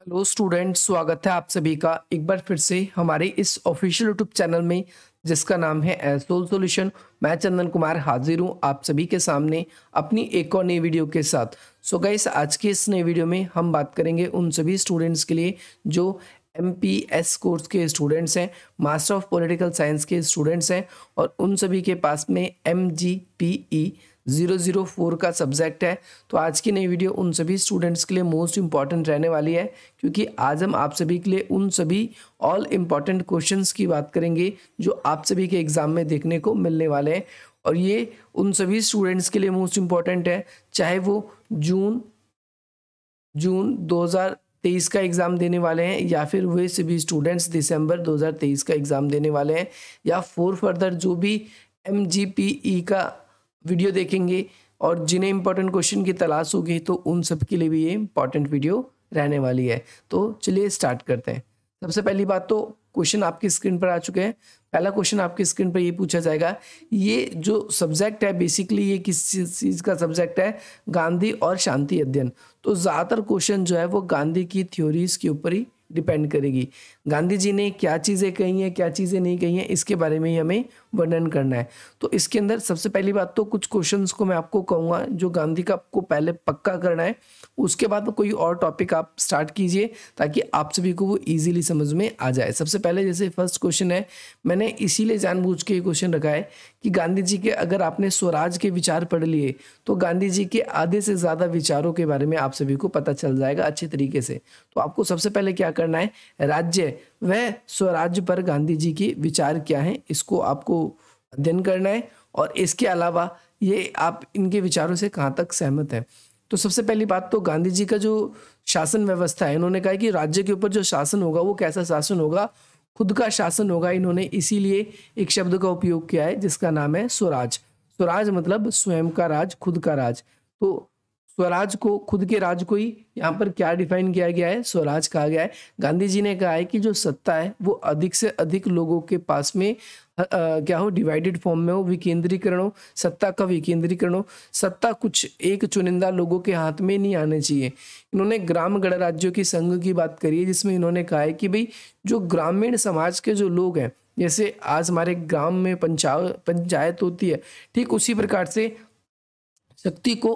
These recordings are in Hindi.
हेलो स्टूडेंट, स्वागत है आप सभी का एक बार फिर से हमारे इस ऑफिशियल यूट्यूब चैनल में जिसका नाम है एसोल सॉल्यूशन। मैं चंदन कुमार हाजिर हूँ आप सभी के सामने अपनी एक और नई वीडियो के साथ। सो गाइस, आज की इस नई वीडियो में हम बात करेंगे उन सभी स्टूडेंट्स के लिए जो MPS कोर्स के स्टूडेंट्स हैं, मास्टर ऑफ पॉलिटिकल साइंस के स्टूडेंट्स हैं और उन सभी के पास में MGPE 004 का सब्जेक्ट है। तो आज की नई वीडियो उन सभी स्टूडेंट्स के लिए मोस्ट इंपॉर्टेंट रहने वाली है, क्योंकि आज हम आप सभी के लिए उन सभी ऑल इम्पॉर्टेंट क्वेश्चंस की बात करेंगे जो आप सभी के एग्जाम में देखने को मिलने वाले हैं। और ये उन सभी स्टूडेंट्स के लिए मोस्ट इंपॉर्टेंट है, चाहे वो जून 2023 का एग्ज़ाम देने वाले हैं या फिर वे सभी स्टूडेंट्स दिसंबर 2023 का एग्ज़ाम देने वाले हैं, या फर्दर जो भी MGPE का वीडियो देखेंगे और जिन्हें इंपॉर्टेंट क्वेश्चन की तलाश होगी तो उन सब के लिए भी ये इंपॉर्टेंट वीडियो रहने वाली है। तो चलिए स्टार्ट करते हैं। सबसे पहली बात तो क्वेश्चन आपकी स्क्रीन पर आ चुके हैं। पहला क्वेश्चन आपकी स्क्रीन पर ये पूछा जाएगा, ये जो सब्जेक्ट है बेसिकली ये किस चीज़ का सब्जेक्ट है? गांधी और शांति अध्ययन। तो ज़्यादातर क्वेश्चन जो है वो गांधी की थ्योरीज के ऊपर ही डिपेंड करेगी। गांधी जी ने क्या चीज़ें कही हैं, क्या चीज़ें नहीं कही हैं, इसके बारे में ही हमें वर्णन करना है। तो इसके अंदर सबसे पहली बात तो कुछ क्वेश्चंस को मैं आपको कहूँगा जो गांधी का आपको पहले पक्का करना है, उसके बाद कोई और टॉपिक आप स्टार्ट कीजिए ताकि आप सभी को वो इजीली समझ में आ जाए। सबसे पहले जैसे फर्स्ट क्वेश्चन है, मैंने इसीलिए जानबूझ के ये क्वेश्चन रखा है कि गांधी जी के अगर आपने स्वराज के विचार पढ़ लिए तो गांधी जी के आधे से ज़्यादा विचारों के बारे में आप सभी को पता चल जाएगा अच्छे तरीके से। तो आपको सबसे पहले क्या करना है, राज्य वह स्वराज्य पर गांधी जी के विचार क्या हैं इसको आपको अध्ययन करना है, और इसके अलावा ये आप इनके विचारों से कहाँ तक सहमत हैं। तो सबसे पहली बात तो गांधी जी का जो शासन व्यवस्था है, इन्होंने कहा कि राज्य के ऊपर जो शासन होगा वो कैसा शासन होगा? खुद का शासन होगा। इन्होंने इसीलिए एक शब्द का उपयोग किया है जिसका नाम है स्वराज। स्वराज मतलब स्वयं का राज, खुद का राज। तो स्वराज को, खुद के राज को ही यहाँ पर क्या डिफाइन किया गया है? स्वराज कहा गया है। गांधी जी ने कहा है कि जो सत्ता है वो अधिक से अधिक लोगों के पास में क्या हो, डिवाइडेड फॉर्म में हो, विकेंद्रीकरण हो, सत्ता का विकेंद्रीकरण हो। सत्ता कुछ एक चुनिंदा लोगों के हाथ में नहीं आने चाहिए। इन्होंने ग्राम गणराज्यों की संघ की बात करी है, जिसमें इन्होंने कहा है कि भाई जो ग्रामीण समाज के जो लोग हैं, जैसे आज हमारे ग्राम में पंचायत होती है, ठीक उसी प्रकार से शक्ति को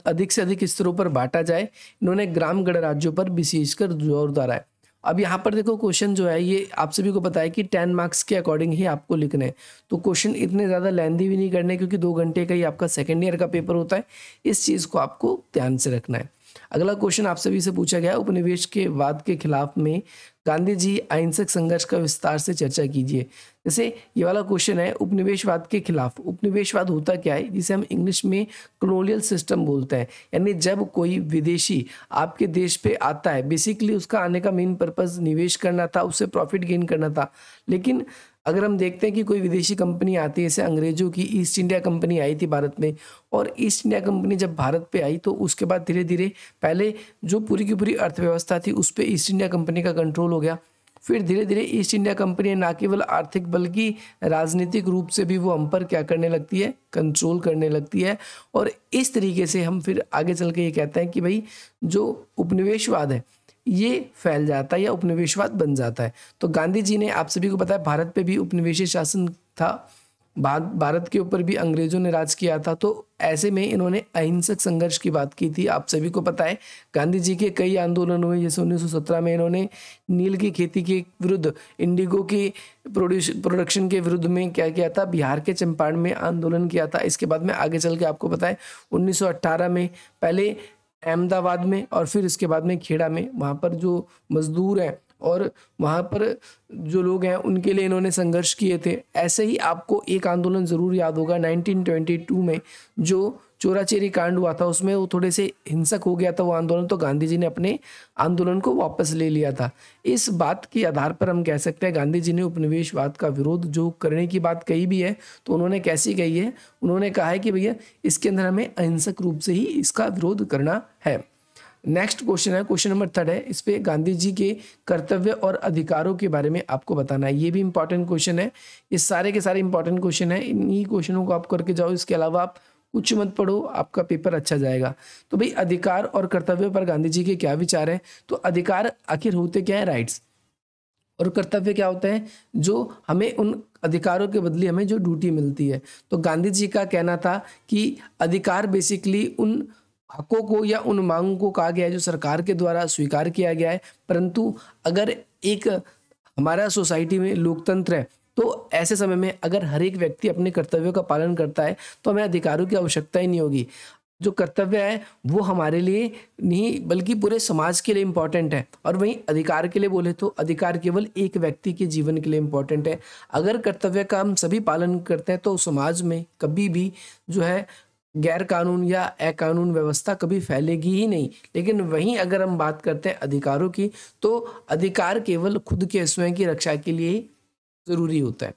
अधिक से अधिक स्तरों पर बांटा जाए। इन्होंने ग्राम गणराज्यों पर विशेषकर जोर डाला है। अब यहाँ पर देखो, क्वेश्चन जो है ये आप सभी को पता है कि 10 मार्क्स के अकॉर्डिंग ही आपको लिखने हैं। तो क्वेश्चन इतने ज़्यादा लेंथी भी नहीं करने, क्योंकि 2 घंटे का ही आपका सेकेंड ईयर का पेपर होता है। इस चीज़ को आपको ध्यान से रखना है। अगला क्वेश्चन आप सभी से पूछा गया है, उपनिवेश के वाद के खिलाफ में गांधी जी अहिंसक संघर्ष का विस्तार से चर्चा कीजिए। जैसे ये वाला क्वेश्चन है उपनिवेशवाद के खिलाफ। उपनिवेशवाद होता क्या है, जिसे हम इंग्लिश में कॉलोनियल सिस्टम बोलते हैं। यानी जब कोई विदेशी आपके देश पे आता है, बेसिकली उसका आने का मेन पर्पस निवेश करना था, उससे प्रॉफिट गेन करना था। लेकिन अगर हम देखते हैं कि कोई विदेशी कंपनी आती है, जैसे अंग्रेजों की ईस्ट इंडिया कंपनी आई थी भारत में, और ईस्ट इंडिया कंपनी जब भारत पे आई तो उसके बाद धीरे धीरे पहले जो पूरी की पूरी अर्थव्यवस्था थी उस पर ईस्ट इंडिया कंपनी का कंट्रोल हो गया। फिर धीरे धीरे ईस्ट इंडिया कंपनी न केवल आर्थिक बल्कि राजनीतिक रूप से भी वो हम पर क्या करने लगती है, कंट्रोल करने लगती है। और इस तरीके से हम फिर आगे चल के ये कहते हैं कि भाई जो उपनिवेशवाद है ये फैल जाता है या उपनिवेशवाद बन जाता है। तो गांधी जी ने, आप सभी को पता है, भारत पे भी उपनिवेशी शासन था, भारत के ऊपर भी अंग्रेजों ने राज किया था। तो ऐसे में इन्होंने अहिंसक संघर्ष की बात की थी। आप सभी को पता है गांधी जी के कई आंदोलन हुए, जैसे 1917 में इन्होंने नील की खेती के विरुद्ध, इंडिगो की प्रोडक्शन के विरुद्ध में क्या किया था, बिहार के चंपारण में आंदोलन किया था। इसके बाद में आगे चल के आपको पता है 1918 में पहले अहमदाबाद में और फिर इसके बाद में खेड़ा में, वहाँ पर जो मजदूर हैं और वहाँ पर जो लोग हैं उनके लिए इन्होंने संघर्ष किए थे। ऐसे ही आपको एक आंदोलन ज़रूर याद होगा 1922 में जो चोराचेरी कांड हुआ था, उसमें वो थोड़े से हिंसक हो गया था वो आंदोलन, तो गांधी जी ने अपने आंदोलन को वापस ले लिया था। इस बात के आधार पर हम कह सकते हैं गांधी जी ने उपनिवेशवाद का विरोध जो करने की बात कही भी है, तो उन्होंने कैसी कही है, उन्होंने कहा है कि भैया इसके अंदर हमें अहिंसक रूप से ही इसका विरोध करना है। नेक्स्ट क्वेश्चन है, क्वेश्चन नंबर 3 है, इस पे गांधी जी के कर्तव्य और अधिकारों के बारे में आपको बताना है। ये भी इंपॉर्टेंट क्वेश्चन है, ये सारे के सारे इंपॉर्टेंट क्वेश्चन है, इन्हीं क्वेश्चनों को आप करके जाओ। इसके अलावा आप कुछ मत पढ़ो, आपका पेपर अच्छा जाएगा। तो भाई अधिकार और कर्तव्य पर गांधी जी के क्या विचार हैं? तो अधिकार आखिर होते क्या है? राइट्स। और कर्तव्य क्या होता है? जो हमें उन अधिकारों के बदले हमें जो ड्यूटी मिलती है। तो गांधी जी का कहना था कि अधिकार बेसिकली उन हकों को या उन मांगों को कहा गया है जो सरकार के द्वारा स्वीकार किया गया है, परंतु अगर एक हमारा सोसाइटी में लोकतंत्र है, तो ऐसे समय में अगर हर एक व्यक्ति अपने कर्तव्यों का पालन करता है तो हमें अधिकारों की आवश्यकता ही नहीं होगी। जो कर्तव्य है वो हमारे लिए नहीं बल्कि पूरे समाज के लिए इम्पोर्टेंट है। और वहीं अधिकार के लिए बोले तो अधिकार केवल एक व्यक्ति के जीवन के लिए इम्पोर्टेंट है। अगर कर्तव्य का हम सभी पालन करते हैं तो समाज में कभी भी जो है गैर कानून या अकानून व्यवस्था कभी फैलेगी ही नहीं। लेकिन वहीं अगर हम बात करते हैं अधिकारों की, तो अधिकार केवल खुद के स्वयं की रक्षा के लिए ही जरूरी होता है।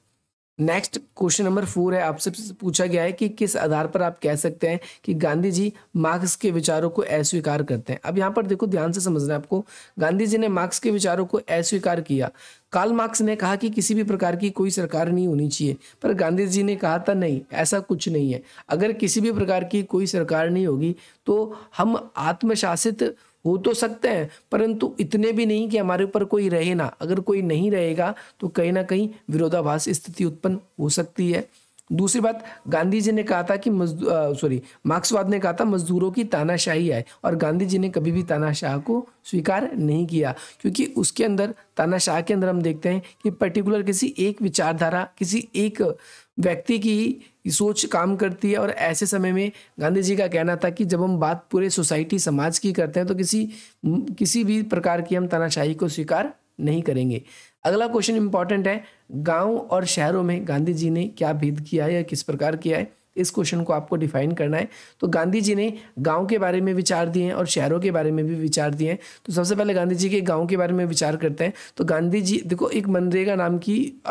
नेक्स्ट क्वेश्चन नंबर 4 है, आपसे पूछा गया है कि किस आधार पर आप कह सकते हैं कि गांधी जी मार्क्स के विचारों को अस्वीकार करते हैं। अब यहाँ पर देखो, ध्यान से समझना है आपको। गांधी जी ने मार्क्स के विचारों को अस्वीकार किया। कार्ल मार्क्स ने कहा कि किसी भी प्रकार की कोई सरकार नहीं होनी चाहिए, पर गांधी जी ने कहा था नहीं, ऐसा कुछ नहीं है। अगर किसी भी प्रकार की कोई सरकार नहीं होगी तो हम आत्मशासित हो तो सकते हैं, परंतु इतने भी नहीं कि हमारे ऊपर कोई रहे ना। अगर कोई नहीं रहेगा तो कहीं ना कहीं विरोधाभास स्थिति उत्पन्न हो सकती है। दूसरी बात, गांधी जी ने कहा था कि मार्क्सवाद ने कहा था मजदूरों की तानाशाही है, और गांधी जी ने कभी भी तानाशाह को स्वीकार नहीं किया, क्योंकि उसके अंदर तानाशाह के अंदर हम देखते हैं कि पर्टिकुलर किसी एक विचारधारा, किसी एक व्यक्ति की सोच काम करती है। और ऐसे समय में गांधी जी का कहना था कि जब हम बात पूरे सोसाइटी समाज की करते हैं तो किसी भी प्रकार की हम तानाशाही को स्वीकार नहीं करेंगे। अगला क्वेश्चन इंपॉर्टेंट है, गांव और शहरों में गांधी जी ने क्या भेद किया है या किस प्रकार किया है? इस क्वेश्चन को आपको डिफाइन करना है। तो गांधी जी ने गांव के बारे में विचार दिए हैं और शहरों के बारे में भी विचार दिए हैं। तो सबसे पहले गांधी जी के गांव के बारे में विचार करते हैं। तो गांधी जी देखो, एक मनरेगा नाम की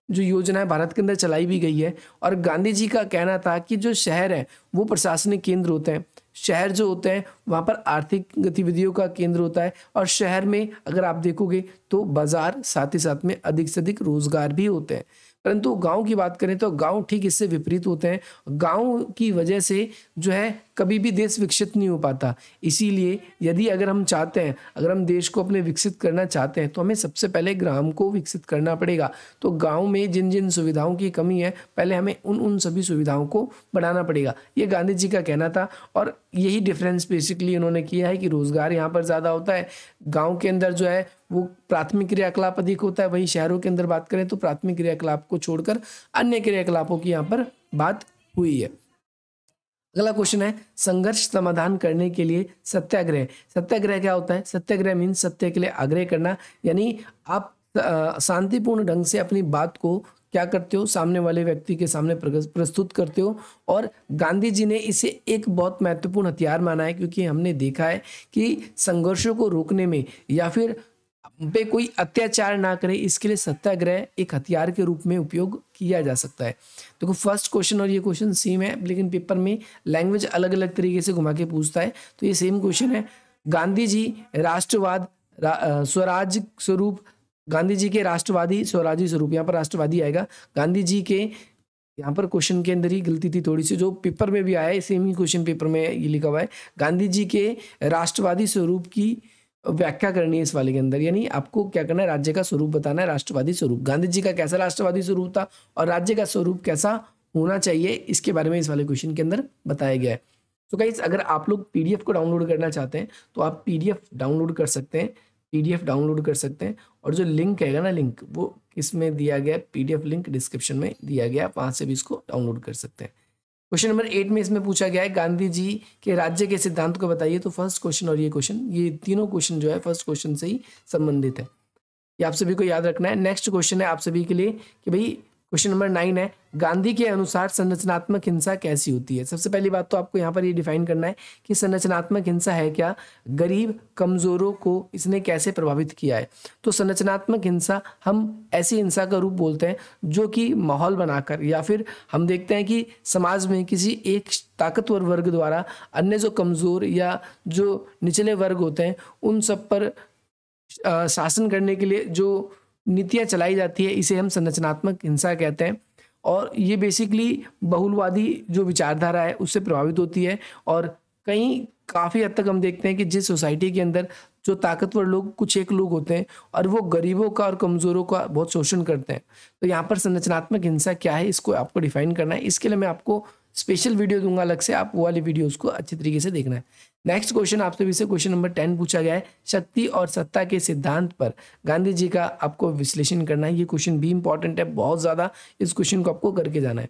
जो योजना है भारत के अंदर चलाई भी गई है, और गांधी जी का कहना था कि जो शहर है वो प्रशासनिक केंद्र होते हैं। शहर जो होते हैं वहाँ पर आर्थिक गतिविधियों का केंद्र होता है, और शहर में अगर आप देखोगे तो बाजार, साथ ही साथ में अधिक से अधिक रोजगार भी होते हैं। परंतु गांव की बात करें तो गांव ठीक इससे विपरीत होते हैं। गांव की वजह से जो है कभी भी देश विकसित नहीं हो पाता। इसीलिए यदि अगर हम चाहते हैं, अगर हम देश को अपने विकसित करना चाहते हैं, तो हमें सबसे पहले ग्राम को विकसित करना पड़ेगा। तो गांव में जिन जिन सुविधाओं की कमी है, पहले हमें उन सभी सुविधाओं को बढ़ाना पड़ेगा। ये गांधी जी का कहना था, और यही डिफरेंस बेसिकली उन्होंने किया है कि रोजगार यहाँ पर ज़्यादा होता है। गाँव के अंदर जो है वो प्राथमिक क्रियाकलाप अधिक होता है, वहीं शहरों के अंदर बात करें तो प्राथमिक क्रियाकलाप को छोड़कर अन्य क्रियाकलापों की यहाँ पर बात हुई है। अगला क्वेश्चन है, संघर्ष समाधान करने के लिए सत्याग्रह। सत्याग्रह क्या होता है? सत्याग्रह मीन्स सत्य के लिए आग्रह करना, यानी आप शांतिपूर्ण ढंग से अपनी बात को क्या करते हो, सामने वाले व्यक्ति के सामने प्रस्तुत करते हो। और गांधी जी ने इसे एक बहुत महत्वपूर्ण हथियार माना है, क्योंकि हमने देखा है कि संघर्षों को रोकने में या फिर पे कोई अत्याचार ना करे, इसके लिए सत्याग्रह एक हथियार के रूप में उपयोग किया जा सकता है। देखो, फर्स्ट क्वेश्चन और ये क्वेश्चन सेम है, लेकिन पेपर में लैंग्वेज अलग अलग तरीके से घुमा के पूछता है। तो ये सेम क्वेश्चन है, गांधी जी राष्ट्रवाद स्वराज स्वरूप, गांधी जी के राष्ट्रवादी स्वराजी स्वरूप, यहाँ पर राष्ट्रवादी आएगा। गांधी जी के, यहाँ पर क्वेश्चन के अंदर ही गलती थी थोड़ी सी, जो पेपर में भी आया है सेम ही क्वेश्चन पेपर में ये लिखा हुआ है, गांधी जी के राष्ट्रवादी स्वरूप की व्याख्या करनी है इस वाले के अंदर। यानी आपको क्या करना है, राज्य का स्वरूप बताना है, राष्ट्रवादी स्वरूप। गांधी जी का कैसा राष्ट्रवादी स्वरूप था और राज्य का स्वरूप कैसा होना चाहिए, इसके बारे में इस वाले क्वेश्चन के अंदर बताया गया है। तो गाइस, अगर आप लोग पीडीएफ को डाउनलोड करना चाहते हैं तो आप पीडीएफ डाउनलोड कर सकते हैं, और जो लिंक है ना, लिंक वो इसमें दिया गया, पीडीएफ लिंक डिस्क्रिप्शन में दिया गया, वहां से भी इसको डाउनलोड कर सकते हैं। क्वेश्चन नंबर 8 में इसमें पूछा गया है, गांधी जी के राज्य के सिद्धांत को बताइए। तो फर्स्ट क्वेश्चन और ये क्वेश्चन, ये तीनों क्वेश्चन जो है फर्स्ट क्वेश्चन से ही संबंधित है, ये आप सभी को याद रखना है। नेक्स्ट क्वेश्चन है आप सभी के लिए कि भाई क्वेश्चन नंबर 9 है, गांधी के अनुसार संरचनात्मक हिंसा कैसी होती है। सबसे पहली बात तो आपको यहाँ पर ये डिफाइन करना है कि संरचनात्मक हिंसा है क्या, गरीब कमजोरों को इसने कैसे प्रभावित किया है। तो संरचनात्मक हिंसा हम ऐसी हिंसा का रूप बोलते हैं जो कि माहौल बनाकर, या फिर हम देखते हैं कि समाज में किसी एक ताकतवर वर्ग द्वारा अन्य जो कमजोर या जो निचले वर्ग होते हैं उन सब पर शासन करने के लिए जो नीतियां चलाई जाती है, इसे हम संरचनात्मक हिंसा कहते हैं। और ये बेसिकली बहुलवादी जो विचारधारा है उससे प्रभावित होती है। और कहीं काफ़ी हद तक हम देखते हैं कि जिस सोसाइटी के अंदर जो ताकतवर लोग कुछ एक लोग होते हैं और वो गरीबों का और कमज़ोरों का बहुत शोषण करते हैं। तो यहाँ पर संरचनात्मक हिंसा क्या है इसको आपको डिफाइन करना है। इसके लिए मैं आपको स्पेशल वीडियो दूंगा अलग से, आप वो वाली वीडियो उसको अच्छी तरीके से देखना है। नेक्स्ट क्वेश्चन आपसे भी से क्वेश्चन नंबर 10 पूछा गया है, शक्ति और सत्ता के सिद्धांत पर गांधी जी का आपको विश्लेषण करना है। ये क्वेश्चन भी इंपॉर्टेंट है बहुत ज़्यादा, इस क्वेश्चन को आपको करके जाना है।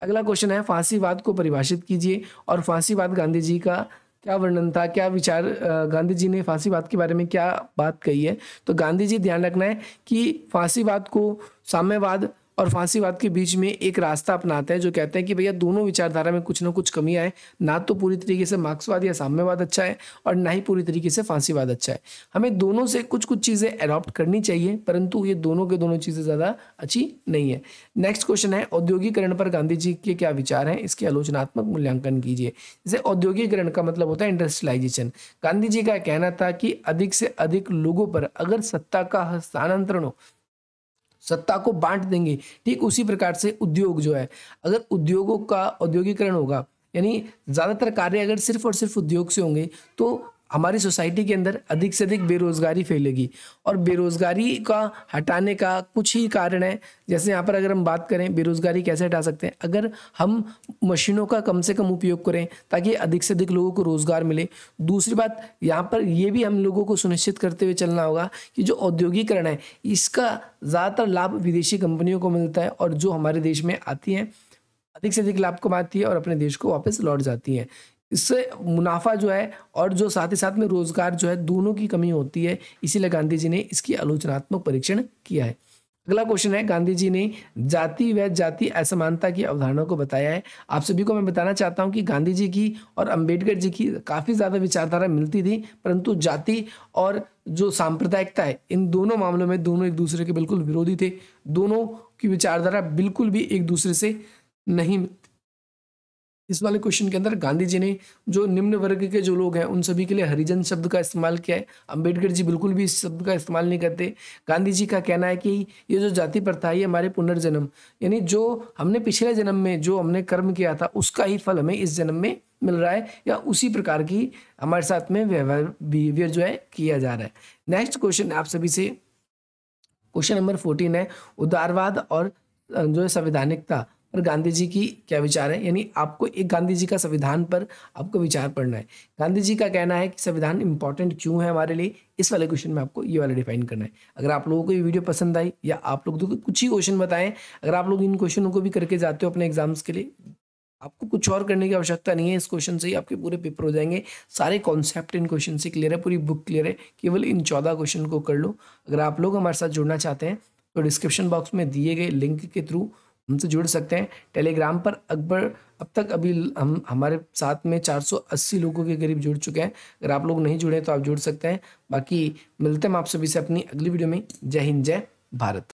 अगला क्वेश्चन है, फांसीवाद को परिभाषित कीजिए और फांसीवाद गांधी जी का क्या वर्णन था, क्या विचार, गांधी जी ने फांसीवाद के बारे में क्या बात कही है। तो गांधी जी ध्यान रखना है कि फांसीवाद को साम्यवाद और फांसीवाद के बीच में एक रास्ता अपनाते हैं जो कहते हैं कि भैया दोनों विचारधारा में कुछ ना कुछ कमियां हैं, ना तो पूरी तरीके से मार्क्सवाद या साम्यवाद अच्छा है और ना ही पूरी तरीके से फांसीवाद अच्छा है। हमें दोनों से कुछ कुछ चीज़ें अडॉप्ट करनी चाहिए, परंतु ये दोनों के दोनों चीज़ें ज़्यादा अच्छी नहीं है। नेक्स्ट क्वेश्चन है, औद्योगिकरण पर गांधी जी के क्या विचार हैं, इसके आलोचनात्मक मूल्यांकन कीजिए। जैसे औद्योगिकरण का मतलब होता है इंडस्ट्रियलाइजेशन। गांधी जी का कहना था कि अधिक से अधिक लोगों पर अगर सत्ता का हस्तांतरण हो, सत्ता को बांट देंगे, ठीक उसी प्रकार से उद्योग जो है, अगर उद्योगों का औद्योगिकरण होगा, यानी ज़्यादातर कार्य अगर सिर्फ और सिर्फ उद्योग से होंगे तो हमारी सोसाइटी के अंदर अधिक से अधिक बेरोजगारी फैलेगी। और बेरोजगारी का हटाने का कुछ ही कारण है। जैसे यहाँ पर अगर हम बात करें बेरोजगारी कैसे हटा सकते हैं, अगर हम मशीनों का कम से कम उपयोग करें ताकि अधिक से अधिक लोगों को रोजगार मिले। दूसरी बात यहाँ पर ये भी हम लोगों को सुनिश्चित करते हुए चलना होगा कि जो औद्योगिकरण है इसका ज़्यादातर लाभ विदेशी कंपनियों को मिलता है और जो हमारे देश में आती हैं अधिक से अधिक लाभ कमाती है और अपने देश को वापस लौट जाती हैं। इससे मुनाफा जो है और जो साथ ही साथ में रोजगार जो है दोनों की कमी होती है, इसीलिए गांधी जी ने इसकी आलोचनात्मक परीक्षण किया है। अगला क्वेश्चन है, गांधी जी ने जाति व जाति असमानता की अवधारणा को बताया है। आप सभी को मैं बताना चाहता हूं कि गांधी जी की और अंबेडकर जी की काफ़ी ज़्यादा विचारधारा मिलती थी, परंतु जाति और जो सांप्रदायिकता है इन दोनों मामलों में दोनों एक दूसरे के बिल्कुल विरोधी थे। दोनों की विचारधारा बिल्कुल भी एक दूसरे से नहीं। इस वाले क्वेश्चन के अंदर गांधी जी ने जो निम्न वर्ग के जो लोग हैं उन सभी के लिए हरिजन शब्द का इस्तेमाल किया है। अंबेडकर जी बिल्कुल भी इस शब्द का इस्तेमाल नहीं करते। गांधी जी का कहना है कि ये जो जाति प्रथा है ये हमारे पुनर्जन्म, यानी जो हमने पिछले जन्म में जो हमने कर्म किया था उसका ही फल हमें इस जन्म में मिल रहा है, या उसी प्रकार की हमारे साथ में व्यवहार बिहेवियर जो है किया जा रहा है। नेक्स्ट क्वेश्चन आप सभी से क्वेश्चन नंबर 14 है, उदारवाद और जो है संवैधानिकता पर गांधी जी की क्या विचार है। यानी आपको एक गांधी जी का संविधान पर आपको विचार पढ़ना है। गांधी जी का कहना है कि संविधान इंपॉर्टेंट क्यों है हमारे लिए, इस वाले क्वेश्चन में आपको ये वाला डिफाइन करना है। अगर आप लोगों को ये वीडियो पसंद आई या आप लोग तो कुछ ही क्वेश्चन बताएं, अगर आप लोग इन क्वेश्चनों को भी करके जाते हो अपने एग्जाम्स के लिए, आपको कुछ और करने की आवश्यकता नहीं है। इस क्वेश्चन से ही आपके पूरे पेपर हो जाएंगे। सारे कॉन्सेप्ट इन क्वेश्चन से क्लियर है, पूरी बुक क्लियर है, केवल इन 14 क्वेश्चन को कर लो। अगर आप लोग हमारे साथ जुड़ना चाहते हैं तो डिस्क्रिप्शन बॉक्स में दिए गए लिंक के थ्रू हमसे जुड़ सकते हैं। टेलीग्राम पर अब तक अभी हम हमारे साथ में 480 लोगों के करीब जुड़ चुके हैं। अगर आप लोग नहीं जुड़े तो आप जुड़ सकते हैं। बाकी मिलते हैं हम आप सभी से अपनी अगली वीडियो में। जय हिंद, जय भारत।